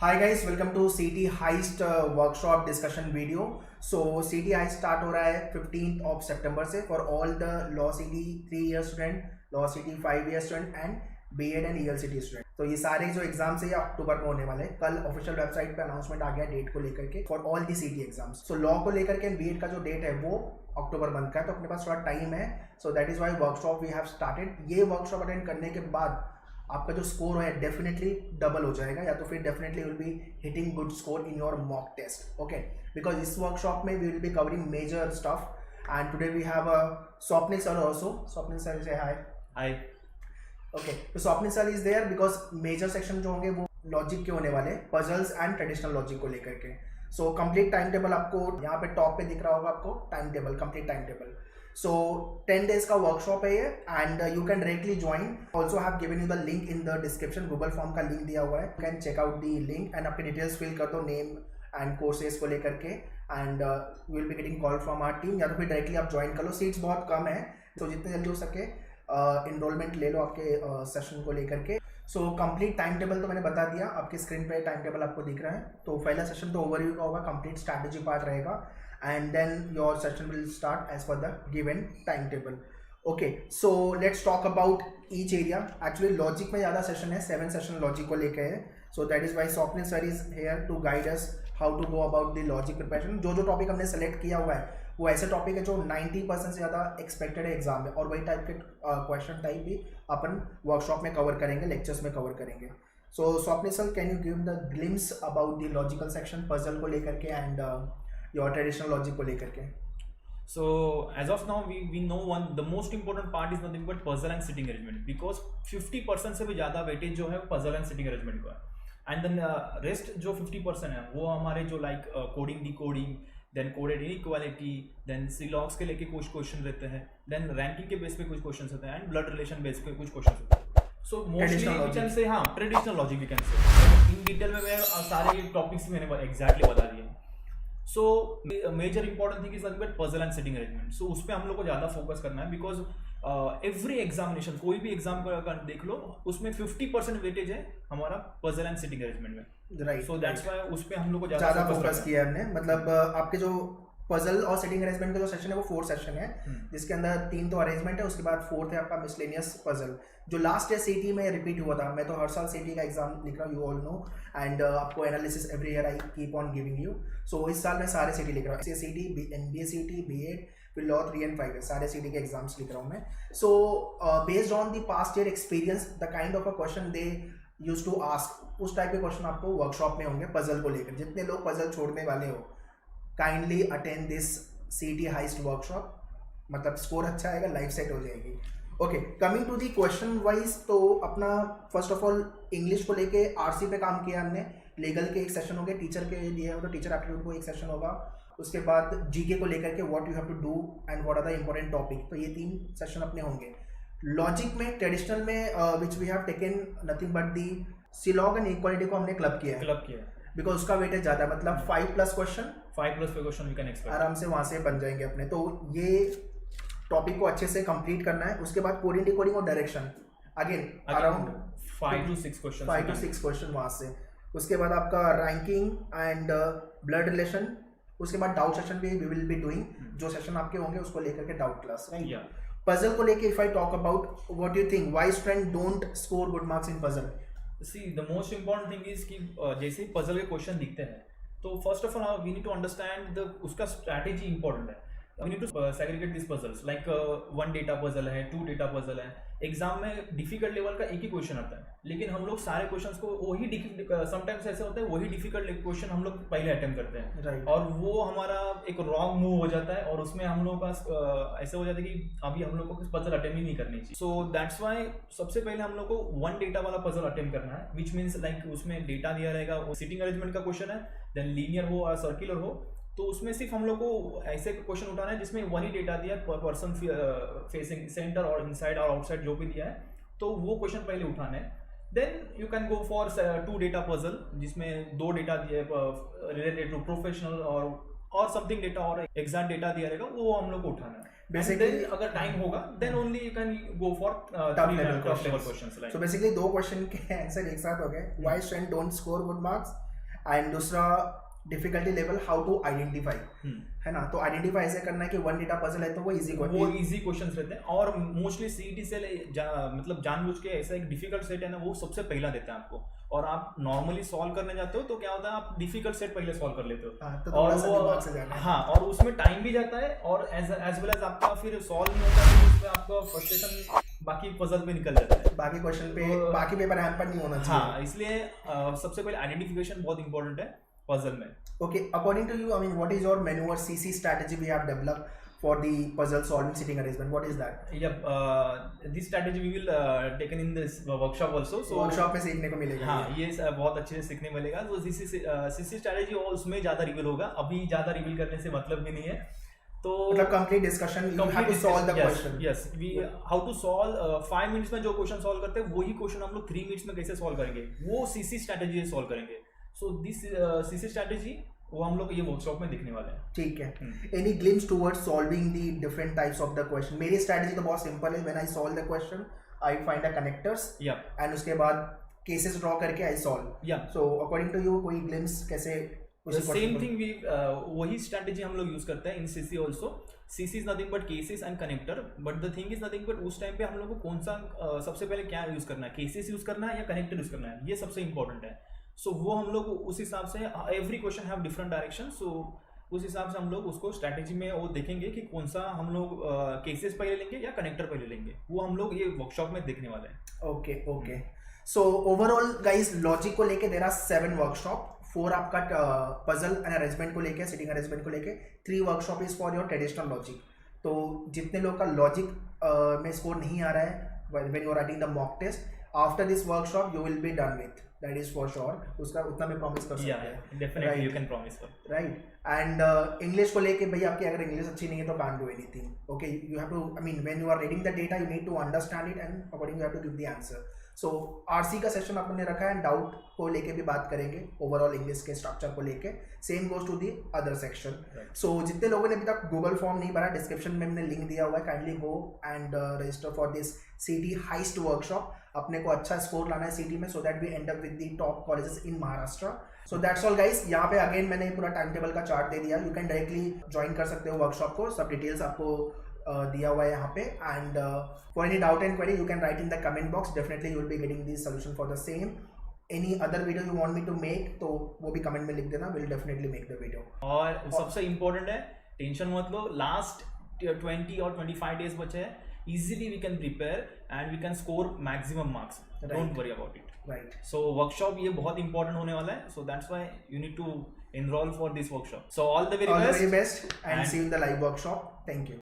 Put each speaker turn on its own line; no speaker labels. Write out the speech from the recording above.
Hi guys, welcome to CT Heist workshop discussion video. So CT Heist start हो रहा है 15th of September से for all the Law CT 3-year student, Law CT 5-year student and B.Ed and ELCT student. तो ये सारे जो exams है ये अक्टूबर में होने वाले हैं. कल ऑफिशियल वेबसाइट पे अनाउंसमेंट आ गया डेट को लेकर के for all the CT exams. So law को लेकर के B.Ed का जो डेट है वो अक्टूबर मंथ का है, तो अपने पास थोड़ा टाइम है. So that is why workshop we have started. ये वर्कशॉप अटेंड करने के बाद आपका जो स्कोर है डेफिनेटली डबल हो जाएगा, या तो फिर definitely will be hitting good score in your mock test. Okay, because इस वर्कशॉप में we will be covering major stuff and today we have Swapnil sir also. Swapnil sir से हाय.
हाय.
ओके, तो Swapnil sir is there because major section जो होंगे वो logic के होने वाले, पजल्स एंड ट्रेडिशनल लॉजिक को लेकर के. सो कंप्लीट टाइम टेबल आपको यहाँ पे टॉप पे दिख रहा होगा, आपको time table, complete time table. So 10 days का वर्कशॉप है ये and you can directly join. Also have given you the link in the description. Google form का लिंक दिया हुआ है. You can check out the link and अपनी details fill कर दो, नेम एंड कोर्सेज को लेकर के, and you will be getting call from our team. या तो फिर डायरेक्टली आप ज्वाइन कर लो. सीट्स बहुत कम है, तो जितने जल्दी हो सके इनरोलमेंट ले लो आपके सेशन को लेकर के. सो कंप्लीट टाइम टेबल तो मैंने बता दिया, आपके स्क्रीन पे टाइम टेबल आपको दिख रहा है. तो पहला सेशन तो ओवरव्यू का होगा, कंप्लीट स्ट्रैटेजी पार्ट रहेगा, and then your session will start as per the given timetable. Okay, so let's talk about each area. Actually logic में ज़्यादा सेशन है, 7 सेशन लॉजिक को लेकर है. So that is why Swapnil sir is here to guide us how to go about the logic preparation. जो topic हमने select किया हुआ है वो ऐसे टॉपिक है जो 90% से ज़्यादा एक्सपेक्टेड है एग्जाम में, और वही टाइप के क्वेश्चन टाइप भी अपन वर्कशॉप में कवर करेंगे, लेक्चर्स में कवर करेंगे. So Swapnil sir, can you give the glimpse about the logical section, puzzle को लेकर के एंड your traditional logic को लेकर के.
So as of now we know the most important part is nothing but puzzle and sitting arrangement, because 50% से भी ज़्यादा weightage जो है puzzle and sitting arrangement का है. And then rest जो 50% है वो हमारे जो like coding, decoding, then coded inequality, then सिलॉग्स के लेके कुछ क्वेश्चन रहते हैं, then ranking के बेस पे कुछ क्वेश्चन होते हैं, and blood relation बेस पे कुछ क्वेश्चन होते हैं. So mostly we can say हाँ traditional logic we can say. In detail में मैं सारे टॉपिक्स मैंने exactly बता दिए. So major important thing is nothing but puzzle and sitting arrangement. So उस पर हम लोग को ज़्यादा फोकस करना है, बिकॉज एवरी एग्जामिनेशन, कोई भी एग्जाम का अगर देख लो उसमें 50% वेटेज है हमारा पजल एंड सिटिंग अरेंजमेंट में.
राइट,
सो दैट्स व्हाई उस पर हम लोग को
ज़्यादा फोकस किया हमने. मतलब आपके जो पजल और सेटिंग अरेंजमेंट का जो सेशन है वो 4 सेशन है, जिसके अंदर 3 तो अरेंजमेंट है, उसके बाद 4th है आपका मिसलेनियस पजल, जो लास्ट ईयर CT में रिपीट हुआ था. मैं तो हर साल CT का एग्जाम लिख रहा हूँ, यू ऑल नो, एंड आपको analysis every year I keep on giving you. So इस साल मैं सारे CT लिख रहा हूँ, CT, MBA CT, B.Ed, फिर लॉ 3 and 5 है, सारे CT के एग्जाम्स लिख रहा हूँ मैं. So based on the past year experience, the kind of a question they use to ask, उस टाइप के क्वेश्चन आपको वर्कशॉप में होंगे पजल को लेकर. जितने लोग पजल छोड़ने वाले हो, kindly attend this CT heist workshop. मतलब स्कोर अच्छा आएगा, लाइफ सेट हो जाएगी. Okay, coming to the question wise, तो अपना फर्स्ट ऑफ ऑल इंग्लिश को लेके RC पे काम किया हमने. लीगल के एक सेशन हो गए, टीचर के लिए हो तो टीचर एप्टीट्यूड को एक सेशन होगा. उसके बाद GK को लेकर के what you have to do and what are the important topic, तो ये 3 सेशन अपने होंगे. लॉजिक में ट्रेडिशनल में which we have taken nothing but the syllog and equality को हमने क्लब किया बिकॉज उसका वेटेज ज़्यादा है. मतलब 5+ क्वेश्चन
वी कैन एक्सपेक्ट
आराम से वहाँ से बन जाएंगे अपने. तो ये टॉपिक को अच्छे से कंप्लीट करना है. उसके बाद कोडिंग, डिकोडिंग और direction again around
5 to 6 question
वहाँ से. उसके बाद आपका रैंकिंग एंड ब्लड रिलेशन. उसके बाद डाउट सेशन भी वी विल बी डूइंग, जो सेशन आपके होंगे उसको लेकर के डाउट क्लास. पजल को लेके if I talk about, what you think why student don't score good marks in puzzle?
See the most important thing is कि जैसे ही पजल के क्वेश्चन दिखते हैं तो first of all we need to understand the उसका strategy important है. We need to segregate this puzzles, like 1 data puzzle है, 2 डेटा पजल है. एग्जाम में डिफिकल्ट लेवल का एक ही क्वेश्चन आता है, लेकिन हम लोग सारे क्वेश्चंस को वही समटाइम्स ऐसे होता है वही डिफिकल्ट क्वेश्चन हम लोग पहले अटेम्प्ट करते हैं.
Right.
और वो हमारा एक रॉन्ग मूव हो जाता है, और उसमें हम लोग का ऐसे हो जाता है कि अभी हम लोग को पजल अटेम्प्ट ही नहीं करनी चाहिए. सो दैट्स वाई सबसे पहले हम लोग को 1 डेटा वाला पजल अटेम्प्ट करना है, विच मीन्स लाइक उसमें डेटा दिया रहेगा, वो सिटिंग अरेंजमेंट का क्वेश्चन है, देन लीनियर हो और सर्कुलर हो. तो उसमें सिर्फ हम लोग को ऐसे क्वेश्चन उठाना है जिसमें वही डेटा दिया है, पर्सन फेसिंग सेंटर और इनसाइड और आउटसाइड जो भी दिया है, तो वो क्वेश्चन पहले उठाना है. Then you can go for 2 data puzzle, जिसमें 2 डेटा दिए रिलेटेड टू प्रोफेशनल और समथिंग डेटा और एग्जाम डेटा दिया रहेगा, वो हम लोग को उठाना है. बेसिकली अगर टाइम होगा then only you can go for tough level questions.
So basically 2 question के आंसर एक साथ हो गए. Why student don't score good marks and दूसरा difficulty level how to identify, है ना, तो आइडेंटिफाई ऐसे करना है कि वन डेटा पजल है तो वो इजी
क्वेश्चंस रहते हैं, और मोस्टली सीईटी से मतलब जानबूझ के ऐसा एक डिफिकल्ट सेट है ना वो सबसे पहला देता है आपको, और आप नॉर्मली सॉल्व करने जाते हो तो क्या होता है आप डिफिकल्ट सेट पहले सॉल्व कर लेते हो,
तो
और
थोड़ा सा दिमाग से जाना है।
हाँ, और उसमें टाइम भी जाता है, और एज वेल एज आपका फिर सॉल्व नहीं होता है, उसमें आपका फ्रस्ट्रेशन बाकी पजल पे निकल जाता है,
बाकी क्वेश्चन पे बाकी पेपर हैम्पर नहीं होना चाहिए।
हाँ, इसलिए सबसे पहले आइडेंटिफिकेशन बहुत इंपॉर्टेंट है पजल में।
Okay, according to you, I mean, what is your maneuver CC strategy we have developed for the puzzle solving sitting arrangement? What is that?
Yep, this strategy we will taken in this workshop also. So
workshop में सीखने को मिलेगा।
हाँ, ये बहुत अच्छे से सीखने मिलेगा। तो CC स्ट्रेटेजी और उसमें ज़्यादा रिवील होगा, अभी ज़्यादा रिवील करने से मतलब भी नहीं है। तो
मतलब complete discussion, you have to solve the question.
Yes, we how to solve 5 minutes में जो क्वेश्चन सॉल्व करते हैं वही क्वेश्चन हम लोग 3 मिनट्स में कैसे सॉल्व करेंगे, वो CC स्ट्रेटेजी से सॉल्व करेंगे। सो दिस CC स्ट्रेटेजी वो हम लोग ये वर्कशॉप में देखने वाले हैं।
ठीक है। Any glimpse towards solving the different types of the question? मेरी स्ट्रेटेजी तो बहुत सिंपल है, when I solve the question I find the connectors and उसके बाद केसेस ड्रॉ करके I solve. So according to you कोई ग्लिम्स कैसे?
Same thing we वही स्ट्रेटेजी हम लोग यूज करते हैं in CC also. CC is nothing but cases and connector, but the thing is nothing but उस टाइम पे हम लोग को कौन सा सबसे पहले क्या यूज करना है, केसेस यूज करना है या कनेक्टर यूज करना है, ये सबसे इंपॉर्टेंट है। सो वो हम लोग उस हिसाब से, every question have different direction, so उस हिसाब से हम लोग उसको स्ट्रैटेजी में वो देखेंगे कि कौन सा हम लोग केसेस पहले लेंगे या कनेक्टर पहले लेंगे, वो हम लोग ये वर्कशॉप में देखने वाले हैं।
Okay okay. So overall guys logic को लेके देयर आर 7 वर्कशॉप, 4 आपका पजल एंड अरेंजमेंट को लेके, सिटिंग अरेंजमेंट को लेके, 3 workshop is for your traditional logic. तो जितने लोग का लॉजिक में स्कोर नहीं आ रहा है when you are writing the mock test, after this workshop you will be done with, that is for sure. उसका उतना मैं प्रॉमिस कर सकता हूं।
Definitely you can promise,
right. And English को लेके भाई आपकी अगर इंग्लिश अच्छी नहीं है तो can't do anything. Okay, you have to, I mean when you are reading the data you need to understand it and according you have to give the answer. So RC का session आपने रखा है, doubt को लेके भी बात करेंगे, overall English के स्ट्रक्चर को लेके। Same goes to the other section. So जितने लोगों ने अभी तक गूगल फॉर्म नहीं भरा, डिस्क्रिप्शन में मैंने लिंक दिया हुआ है, kindly go and register for this CT heist workshop. अपने को अच्छा स्कोर लाना है सीटी में, so that we end up with the top colleges in Maharashtra. So that's all guys. यहाँ पे अगेन मैंने पूरा टाइम टेबल का चार्ट दे दिया, यू कैन डायरेक्टली ज्वाइन कर सकते हो वर्कशॉप को, सब डिटेल्स आपको दिया हुआ है यहाँ पे। And for any doubt and query you can write in the comment box, definitely you will be getting this solution for the same. Any other video you want me to make तो वो भी comment में लिख देना, will definitely make the video.
और सबसे important है, tension मत लो, लास्ट 20 और 25 डेज बचे हैं, easily we can prepare and we can score maximum marks, don't worry about it.
Right.
So workshop ये बहुत इंपॉर्टेंट होने वाला है, so that's why you need to enroll for this workshop. So all the very best
and see you in the live workshop. Thank you.